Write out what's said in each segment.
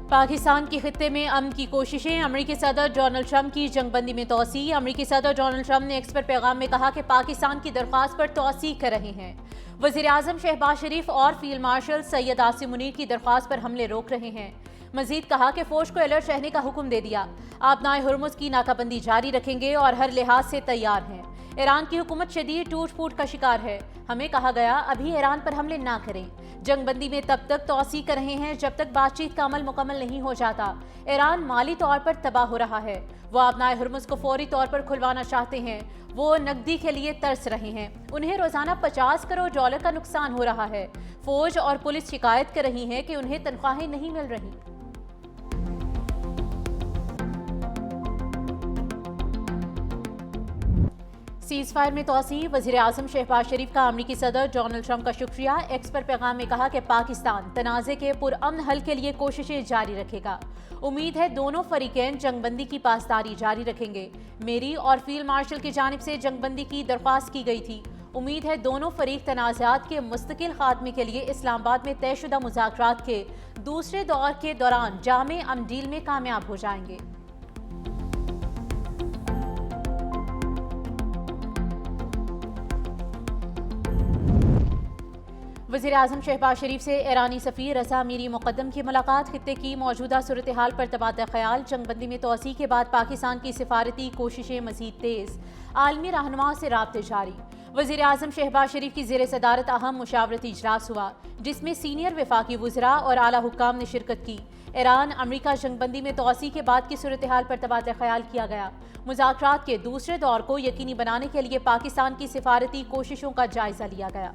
पाकिस्तान के खित्ते में अमन की कोशिशें, अमरीकी सदर डोनाल्ड ट्रंप की जंगबंदी में तोसी। अमरीकी सदर डोनाल्ड ट्रंप ने एक्स पर पैगाम में कहा कि पाकिस्तान की दरख्वास्त पर तोसी कर रहे हैं। वज़ीर आज़म शहबाज शरीफ और फील्ड मार्शल सैयद आसिम मुनीर की दरख्वास्त पर हमले रोक रहे हैं। मजीद कहा कि फौज को अलर्ट रहने का हुक्म दे दिया। आबनाए हुर्मुज की नाकाबंदी जारी रखेंगे और हर लिहाज से तैयार हैं। ईरान की हुकूमत शदीद टूट फूट का शिकार है। हमें कहा गया अभी ईरान पर हमले ना करें। जंगबंदी में तब तक तोसी कर रहे हैं जब तक बातचीत का अमल मुकम्मल नहीं हो जाता। ईरान माली तौर पर तबाह हो रहा है। वो आबनाए हुर्मुज को फौरी तौर पर खुलवाना चाहते हैं। वो नकदी के लिए तरस रहे हैं। उन्हें रोजाना 50 करोड़ डॉलर का नुकसान हो रहा है। फौज और पुलिस शिकायत कर रही है कि उन्हें तनख्वाहें नहीं मिल रही। सीज फायर में तोसी, वज़ीर आज़म शहबाज शरीफ का अमरीकी सदर डोनाल्ड ट्रंप का शुक्रिया। एक्स पर पैगाम में कहा कि पाकिस्तान तनाज़े के पुरअमन हल के लिए कोशिशें जारी रखेगा। उम्मीद है दोनों फरीकैन जंगबंदी की पासदारी जारी रखेंगे। मेरी और फील्ड मार्शल की जानिब से जंगबंदी की दरख्वास्त की गई थी। उम्मीद है दोनों फरीक तनाज़ात के मुस्तकिल खात्मे के लिए इस्लामाबाद में तयशुदा मुज़ाकरात के दूसरे दौर के दौरान जामे अमन डील में कामयाब हो जाएंगे। वज़ीर आज़म शहबाज शरीफ से ईरानी सफ़ीर रज़ा मीरी मुक़द्दम की मुलाकात। खित्ते की मौजूदा सूरत हाल पर तबादला ख्याल। जंगबंदी में तोसी के बाद पाकिस्तान की सिफारती कोशिशें मज़ीद तेज़। आलमी रहनुमाओं से राब्ते जारी। वज़ीर आज़म शहबाज शरीफ की ज़ेर सदारत अहम मुशावरती इजलास हुआ जिसमें सीनियर वफाकी वज़रा और आला हुक्काम ने शिरकत की। ईरान अमरीका जंगबंदी में तोसी के बाद की सूरत हाल पर तबादला ख्याल किया गया। मुज़ाकरात के दूसरे दौर को यकीनी बनाने के लिए पाकिस्तान की सिफारती कोशिशों का जायजा लिया गया।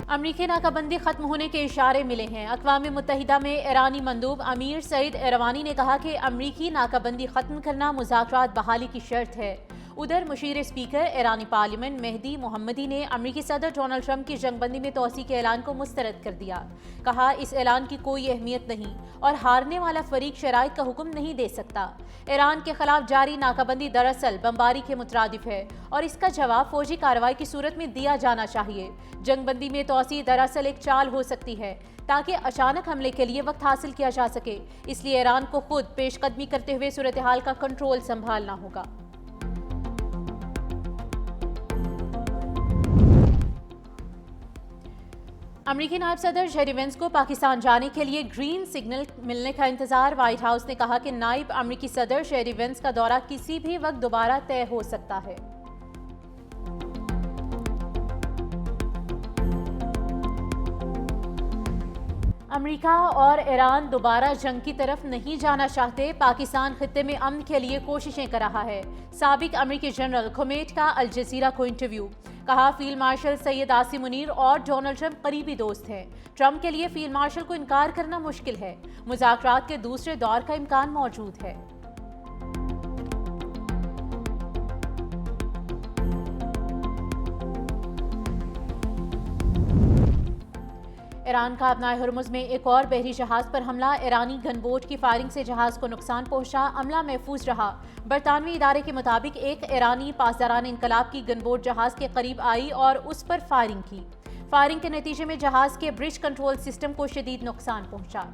अमरीकी नाकाबंदी खत्म होने के इशारे मिले हैं। अक़वाम मुत्तहिदा में ईरानी मंदूब अमीर सईद इरवानी ने कहा कि अमरीकी नाकाबंदी खत्म करना मुज़ाकरात बहाली की शर्त है। उधर मुशीर स्पीकर ईरानी पार्लियामेंट मेहदी मोहम्मदी ने अमरीकी सदर डोनाल्ड ट्रंप की जंगबंदी में तोसी के ऐलान को मुस्तरद कर दिया। कहा इस ऐलान की कोई अहमियत नहीं और हारने वाला फरीक शराइत का हुक्म नहीं दे सकता। ईरान के खिलाफ जारी नाकाबंदी दरअसल बमबारी के मुतरादिफ है और इसका जवाब फौजी कार्रवाई की सूरत में दिया जाना चाहिए। जंगबंदी में तोसी दरअसल एक चाल हो सकती है ताकि अचानक हमले के लिए वक्त हासिल किया जा सके। इसलिए ईरान को खुद पेशकदमी करते हुए सूरत हाल का कंट्रोल संभालना होगा। अमरीकी नायब सदर जेरी वेंस को पाकिस्तान जाने के लिए ग्रीन सिग्नल मिलने का इंतजार। व्हाइट हाउस ने कहा कि नायब अमरीकी सदर जेरी वेंस का दौरा किसी भी वक्त दोबारा तय हो सकता है। अमेरिका और ईरान दोबारा जंग की तरफ नहीं जाना चाहते। पाकिस्तान खित्ते में अमन के लिए कोशिशें कर रहा है। साबिक अमरीकी जनरल खुमैनी का अल जज़ीरा को इंटरव्यू। कहा फील्ड मार्शल सैयद आसिम मुनीर और डोनाल्ड ट्रंप करीबी दोस्त हैं। ट्रंप के लिए फील्ड मार्शल को इनकार करना मुश्किल है। मुज़ाकरात के दूसरे दौर का इम्कान मौजूद है। ईरान का आबनाए हुर्मुज में एक और बहरी जहाज पर हमला। ईरानी गनबोट की फायरिंग से जहाज को नुकसान पहुंचा। अमला महफूज रहा। बरतानवी इदारे के मुताबिक एक ईरानी पासदारान इनकलाब की गनबोट जहाज के करीब आई और उस पर फायरिंग की। फायरिंग के नतीजे में जहाज के ब्रिज कंट्रोल सिस्टम को शदीद नुकसान पहुंचा।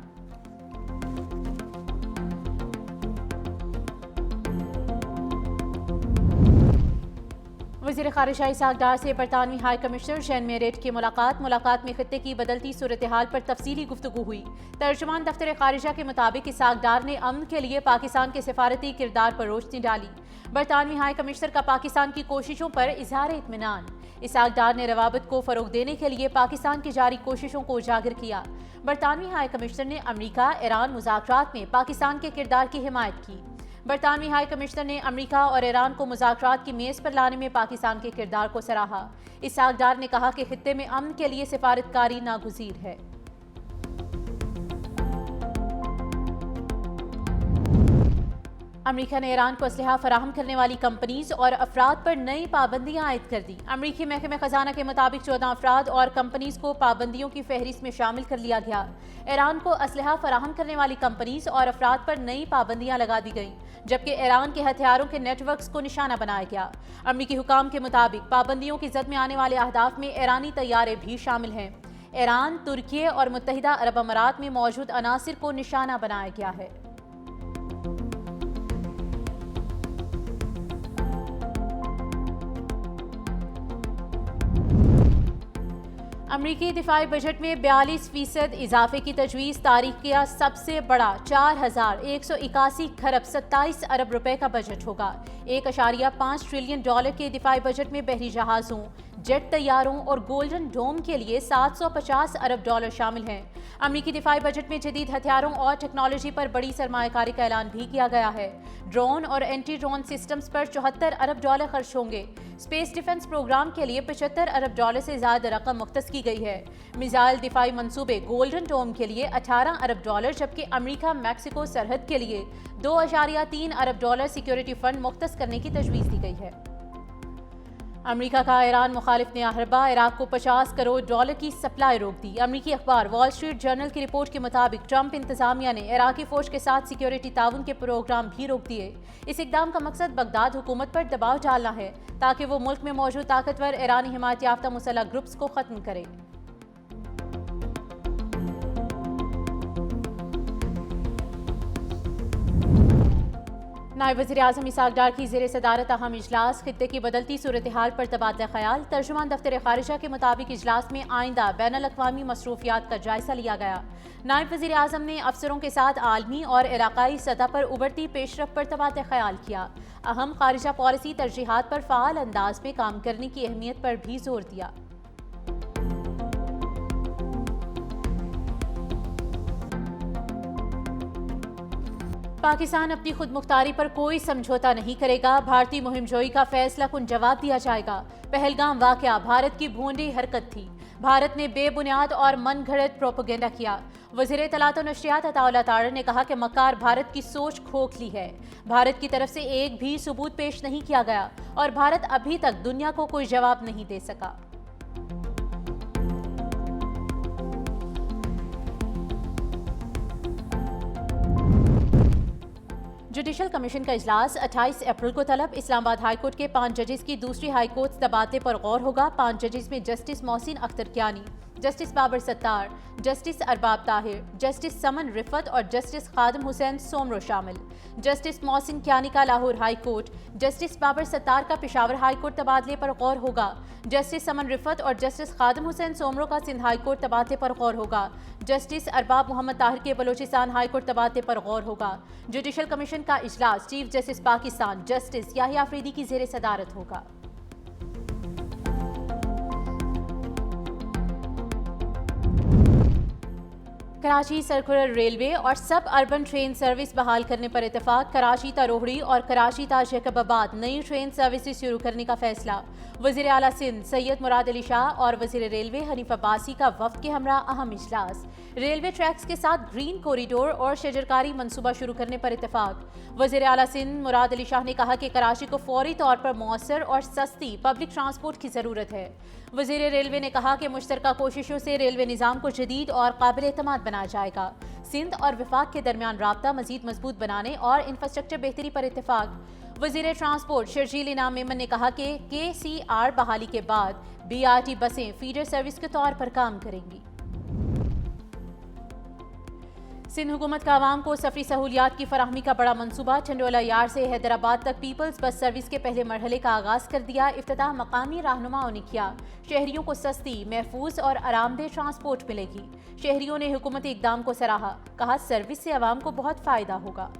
वज़ीर ख़ारिजा इसाक डार से बरतानवी हाई कमिश्नर जैन मेरेट की मुलाकात में खित्ते की बदलती सूरत हाल पर तफसीली गुफ्तगू हुई। तर्जुमान दफ्तर ख़ारिजा के मुताबिक इसाक डार ने अमन के लिए पाकिस्तान के सिफारती किरदार पर रोशनी डाली। बरतानवी हाई कमिश्नर का पाकिस्तान की कोशिशों पर इजहार इत्मीनान। इसाक डार ने रवाबत को फ़रोग देने के लिए पाकिस्तान की जारी कोशिशों को उजागर किया। बरतानवी हाई कमिश्नर ने अमरीका ईरान मुज़ाकरात में पाकिस्तान के किरदार की हिमायत की। बरतानवी हाई कमिश्नर ने अमरीका और ईरान को मुज़ाकरात की मेज़ पर लाने में पाकिस्तान के किरदार को सराहा। इसाक डार ने कहा कि खित्ते में अमन के लिए सिफारतकारी नागुज़ीर है। अमरीका ने ईरान को असलहा फराहम करने वाली कंपनीज और अफराद पर नई पाबंदियां आयद कर दी। अमरीकी महकमे खजाना के मुताबिक 14 अफराद और कंपनीज को पाबंदियों की फहरिस्त में शामिल कर लिया गया। ईरान को असलहा फराहम करने वाली कंपनीज और अफराद पर नई पाबंदियां लगा दी गईं, जबकि ईरान के हथियारों के नेटवर्क्स को निशाना बनाया गया। अमरीकी हुकाम के मुताबिक पाबंदियों की जद में आने वाले अहदाफ में ईरानी तैयारे भी शामिल हैं। ईरान, तुर्की और मुत्तहिदा अरब अमारात में मौजूद अनासिर को निशाना बनाया गया है। अमरीकी दिफाई बजट में 42% इजाफे की तजवीज़। तारीख का सबसे बड़ा 4,181 खरब 27 अरब रुपए का बजट होगा। 1.5 ट्रिलियन डॉलर के दिफाई बजट में बहरी जहाज़ों, जेट तैयारों और गोल्डन डोम के लिए 750 अरब डॉलर शामिल हैं। अमरीकी दिफाई बजट में जदीद हथियारों और टेक्नोलॉजी पर बड़ी सरमायाकारी का ऐलान भी किया गया है। ड्रोन और एंटी ड्रोन सिस्टम्स पर 74 अरब डॉलर खर्च होंगे। स्पेस डिफेंस प्रोग्राम के लिए 75 अरब डॉलर से ज्यादा रकम मुख्तस की गई है। मिसाइल दिफाई मंसूबे गोल्डन डोम के लिए 18 अरब डॉलर, जबकि अमरीका मैक्सिको सरहद के लिए 2.3 अरब डॉलर सिक्योरिटी फंड मुख्तस करने की तजवीज़ दी गई है। अमेरिका का ईरान मुखालिफ नया हरबा। इराक को 50 करोड़ डॉलर की सप्लाई रोक दी। अमेरिकी अखबार वॉल स्ट्रीट जर्नल की रिपोर्ट के मुताबिक ट्रंप इंतजामिया ने इराकी फौज के साथ सिक्योरिटी ताउन के प्रोग्राम भी रोक दिए। इस इकदाम का मकसद बगदाद हुकूमत पर दबाव डालना है ताकि वो मुल्क में मौजूद ताकतवर ईरानी हिमायत याफ्ता मुसल्लह ग्रुप्स को खत्म करे। नायब वज़ीर-ए-आज़म इसाक डार की ज़ेर सदारत अहम इजलास। खित्ते की बदलती सूरत हाल पर तबादला ख्याल। तर्जुमान दफ्तर खारिजा के मुताबिक इजलास में आइंदा बैनुल अक़वामी मसरूफियात का जायजा लिया गया। नायब वज़ीर-ए-आज़म ने अफसरों के साथ आलमी और इलाकाई सतह पर उभरती पेशरफ पर तबादला ख्याल किया। अहम खारिजा पॉलिसी तरजीहात पर फ़ाल अंदाज में काम करने की अहमियत पर भी जोर दिया। पाकिस्तान अपनी खुद मुख्तारी पर कोई समझौता नहीं करेगा। भारतीय मुहिमजोई का फैसला कुन जवाब दिया जाएगा। पहलगाम वाकया भारत की भोंडी हरकत थी। भारत ने बेबुनियाद और मन घड़त प्रोपेगेंडा किया। वज़ीर इत्तलात और नशरियात अताउल्लाह तारर ने कहा कि मक्कार भारत की सोच खोखली है। भारत की तरफ से एक भी सबूत पेश नहीं किया गया और भारत अभी तक दुनिया को कोई जवाब नहीं दे सका। जुडिशल कमीशन का इजलास 28 अप्रैल को तलब। इस्लामाबाद हाईकोर्ट के 5 जजेस की दूसरी हाईकोर्ट तबादले पर गौर होगा। 5 जजेस में justice Mohsin Akhtar Kiyani, justice Babar Sattar, justice Arbab Tahir, justice Saman Rifat और जस्टिस खादम हुसैन सोमरो शामिल। जस्टिस मोहसिन कियानी का Lahore high court, justice Babar Sattar का पेशावर हाई कोर्ट तबादले पर गौर होगा। जस्टिस समन रिफत और जस्टिस खादम हुसैन सोमरो का सिंध हाई कोर्ट तबादले पर गौर होगा। जस्टिस अरबाब मोहम्मद ताहिर के बलोचिस्तान हाई कोर्ट तबादले पर गौर होगा। जुडिशल कमीशन का इजलास chief justice Pakistan justice Yahya Afridi की जेर सदारत होगा। कराची सर्कुलर रेलवे और सब अर्बन ट्रेन सर्विस बहाल करने पर इत्तेफाक। कराची ता रोहड़ी और कराची ता जैकबाबाद नई ट्रेन सर्विसेज शुरू करने का फैसला। वज़ीर आला सिंध सैयद मुराद अली शाह और वज़ीर रेलवे हनीफ अब्बासी का वफ्द के हमरा अहम इजलास। रेलवे ट्रैक्स के साथ ग्रीन कॉरिडोर और शजरकारी मंसूबा शुरू करने पर इत्तेफाक। वज़ीर आला सिंध मुराद अली शाह ने कहा कि कराची को फौरी तौर पर मौसर और सस्ती पब्लिक ट्रांसपोर्ट की ज़रूरत है। वज़ीर रेलवे ने कहा कि मुश्तरका कोशिशों से रेलवे निज़ाम को जदीद और काबिल एतमाद बनाया जाएगा। सिंध और विफाक के दरमियान राब्ता मजीद मजबूत बनाने और इंफ्रास्ट्रक्चर बेहतरी पर इत्तेफाक। वज़ीर ट्रांसपोर्ट शर्जील इनाम मेमन ने कहा कि KCR बहाली के बाद BRT बसें फीडर सर्विस के तौर पर काम करेंगी। सिंध हुकूमत का आवाम को सफरी सहूलियात की फराहमी का बड़ा मंसूबा। चंडोला यार से हैदराबाद तक पीपल्स बस सर्विस के पहले मरहले का आगाज कर दिया। इफ्तिताह मकामी रहनुमाओं ने किया। शहरियों को सस्ती, महफूज और आरामदेह ट्रांसपोर्ट मिलेगी। शहरियों ने हुकूमती इकदाम को सराहा। कहा सर्विस से आवाम को बहुत फायदा होगा।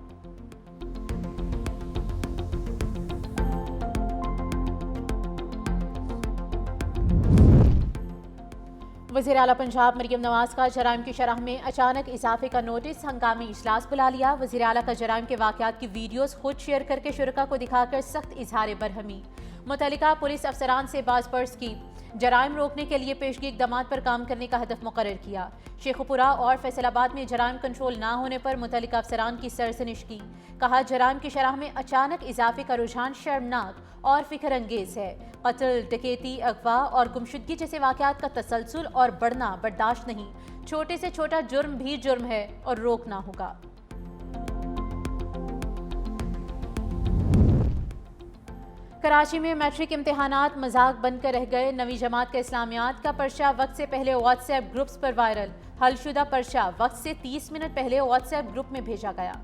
वज़ीर आला पंजाब मरियम नवाज का जराइम की शरह में अचानक इजाफे का नोटिस। हंगामी इजलास बुला लिया। वज़ीर आला का जराइम के वाक़यात की वीडियोस खुद शेयर करके शुरका को दिखाकर सख्त इजहार बरहमी। मुतल्लिका पुलिस अफसरान से बाज़पर्स की जराइम रोकने के लिए पेशगी इक़दामात पर काम करने का हदफ मुकर्रर किया। शेखुपुरा और फैसलाबाद में जराइम कंट्रोल ना होने पर मुतल्लिका अफसरान की सरसनिश की। कहा जराइम की शरह में अचानक इजाफे का रुझान शर्मनाक और फिक्र अंगेज है। कत्ल, डकैती, अगवा और गुमशुदगी जैसे वाक़यात का तसलसल और बढ़ना बर्दाश्त नहीं। छोटे से छोटा जुर्म भी जुर्म है और रोकना होगा। कराची में मैट्रिक इम्तिहानात मजाक बनकर रह गए। नवी जमात का इस्लामियात का पर्चा वक्त से पहले व्हाट्सएप ग्रुप्स पर वायरल। हलशुदा पर्चा वक्त से 30 मिनट पहले व्हाट्सएप ग्रुप में भेजा गया।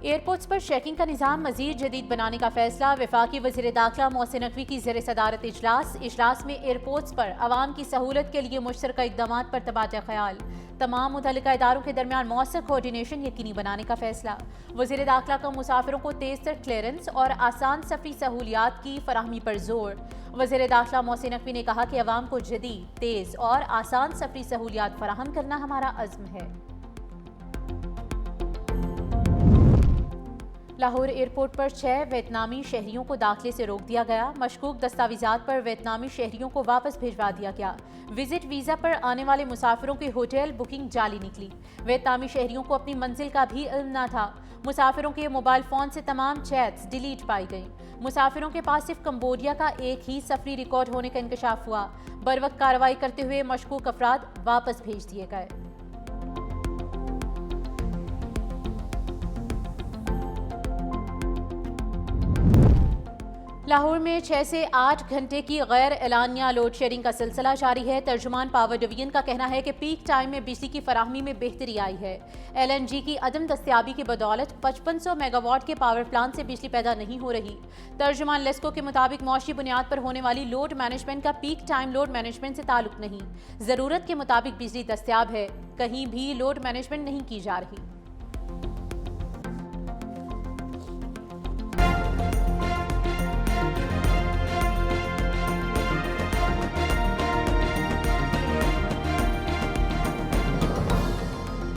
एयरपोर्ट्स पर चेकिंग का निज़ाम मजीद जदीद बनाने का फैसला। वफाकी वज़ीर दाखिला मोहसिन नकवी की ज़ेर सदारत इजलास में एयरपोर्ट्स पर आवाम की सहूलत के लिए मुश्तरका इक़दामात पर तबादला ख्याल। तमाम मुतल्लिका इदारों के दरमियान मौसर कोऑर्डिनेशन यकीनी बनाने का फैसला। वज़ीर दाखिला का मुसाफिरों को तेज़ तर क्लियरेंस और आसान सफ़री सहूलियात की फराहमी पर जोर। वज़ीर दाखिला मोहसिन नकवी ने कहा कि आवाम को जदीद, तेज़ और आसान सफ़री सहूलियात फराहम करना हमारा अज़्म है। लाहौर एयरपोर्ट पर 6 वियतनामी शहरियों को दाखिले से रोक दिया गया। मशकूक दस्तावेजात पर वियतनामी शहरियों को वापस भिजवा दिया गया। विजिट वीज़ा पर आने वाले मुसाफिरों की होटल बुकिंग जाली निकली। वियतनामी शहरियों को अपनी मंजिल का भी इल्म न था। मुसाफिरों के मोबाइल फ़ोन से तमाम चैट्स डिलीट पाई गई। मुसाफिरों के पास सिर्फ कंबोडिया का एक ही सफरी रिकॉर्ड होने का इंकशाफ हुआ। बरवक्त कार्रवाई करते हुए मशकूक अफराद वापस भेज दिए गए। लाहौर में 6 से 8 घंटे की गैर एलानिया लोड शेडिंग का सिलसिला जारी है। तर्जुमान पावर डिवीजन का कहना है कि पीक टाइम में बिजली की फराहमी में बेहतरी आई है। LNG की अदम दस्तियाबी की बदौलत 5500 मेगावाट के पावर प्लांट से बिजली पैदा नहीं हो रही। तर्जुमान लेस्को के मुताबिक मौशी बुनियाद पर होने वाली लोड मैनेजमेंट का पीक टाइम लोड मैनेजमेंट से ताल्लुक नहीं। ज़रूरत के मुताबिक बिजली दस्तियाब है, कहीं भी लोड मैनेजमेंट नहीं की जा रही।